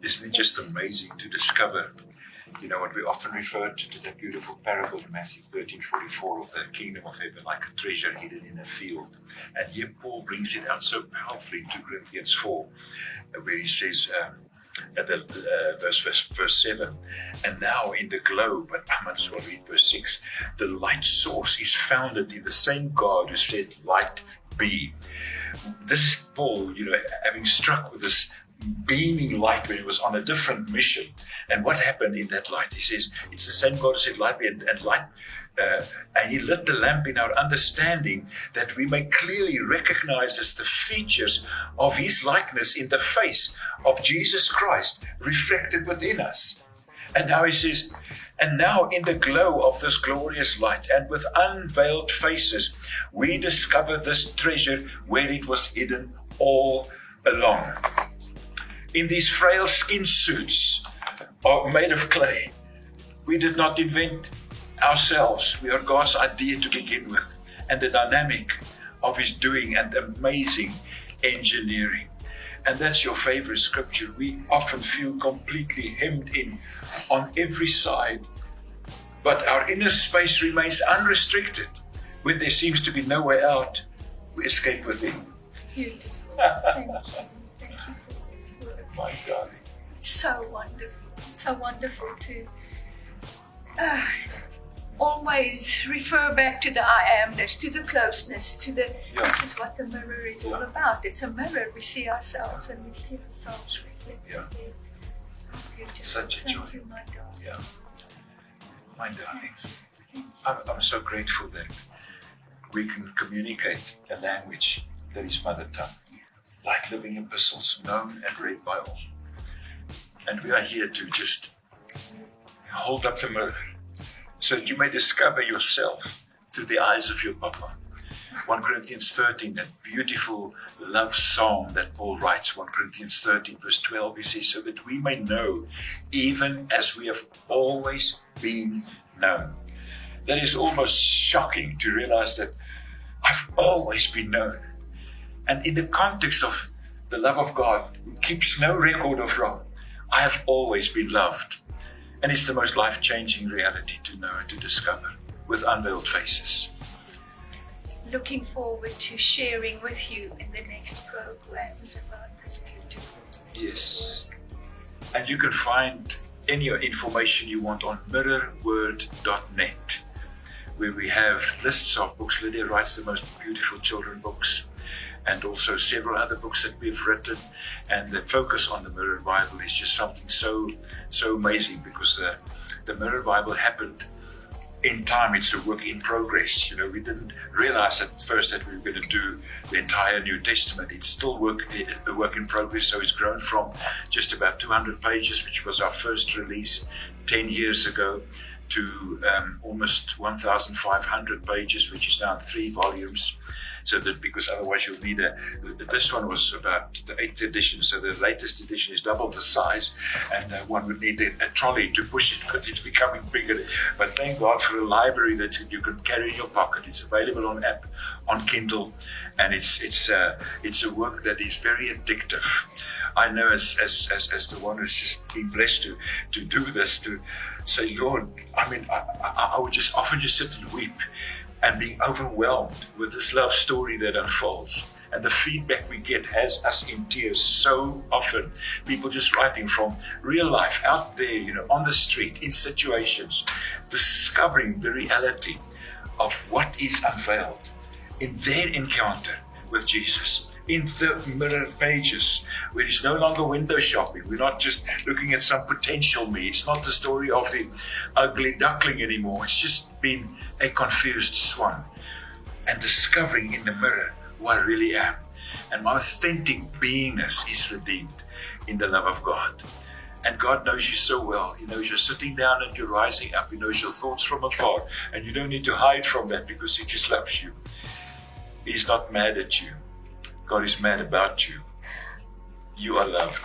Isn't it just amazing to discover, what we often refer to that beautiful parable in Matthew 13:44 of the kingdom of heaven like a treasure hidden in a field. And here Paul brings it out so powerfully to Corinthians 4, where he says, at the verse 7, and now in the globe, but I might as well read verse 6, the light source is founded in the same God who said, light be. This is Paul, having struck with this beaming light when he was on a different mission. And what happened in that light? He says, it's the same God who said, light be, and light, and he lit the lamp in our understanding that we may clearly recognize as the features of his likeness in the face of Jesus Christ reflected within us. And now he says, and now in the glow of this glorious light and with unveiled faces, we discover this treasure where it was hidden all along. In these frail skin suits are made of clay. We did not invent ourselves. We are God's idea to begin with, and the dynamic of his doing and amazing engineering. And that's your favorite scripture. We often feel completely hemmed in on every side, but our inner space remains unrestricted. When there seems to be no way out, we escape within. Beautiful. Thank you. Thank you for this word. My darling. It's so wonderful. It's so wonderful to always refer back to the I amness, to the closeness, to the, This is what the mirror is all about. It's a mirror. We see ourselves and we see ourselves reflected there. Oh, beautiful. Such a joy. Thank you, my darling. Yeah. My darling. I'm so grateful that we can communicate a language that is mother tongue, like living epistles, known and read by all. And we are here to just hold up the mirror so that you may discover yourself through the eyes of your Papa. 1 Corinthians 13, that beautiful love song that Paul writes, 1 Corinthians 13, verse 12, he says, so that we may know, even as we have always been known. That is almost shocking to realize that I've always been known. And in the context of the love of God, who keeps no record of wrong, I have always been loved. And it's the most life-changing reality to know and to discover with unveiled faces. Looking forward to sharing with you in the next programs about this beautiful. Yes. And you can find any information you want on mirrorword.net, where we have lists of books. Lydia writes the most beautiful children books, and also several other books that we've written. And the focus on the Mirror Bible is just something so amazing, because the Mirror Bible happened in time. It's a work in progress. We didn't realize at first that we were going to do the entire New Testament. It's still a work in progress. So it's grown from just about 200 pages, which was our first release 10 years ago, to almost 1,500 pages, which is now 3 volumes. So that, because otherwise you'll need this one was about the 8th edition, so the latest edition is double the size, and one would need a trolley to push it because it's becoming bigger. But thank God for a library that you can carry in your pocket. It's available on app, on Kindle, and it's a work that is very addictive. I know as the one who's just been blessed to do this, to say, Lord, I would just often just sit and weep, and being overwhelmed with this love story that unfolds. And the feedback we get has us in tears so often. People just writing from real life out there, on the street, in situations, discovering the reality of what is unveiled in their encounter with Jesus. In the mirror pages, where it's no longer window shopping. We're not just looking at some potential me. It's not the story of the ugly duckling anymore. It's just been a confused swan. And discovering in the mirror who I really am. And my authentic beingness is redeemed in the love of God. And God knows you so well. He knows you're sitting down and you're rising up. He knows your thoughts from afar. And you don't need to hide from that, because He just loves you. He's not mad at you. God is mad about you. You are loved.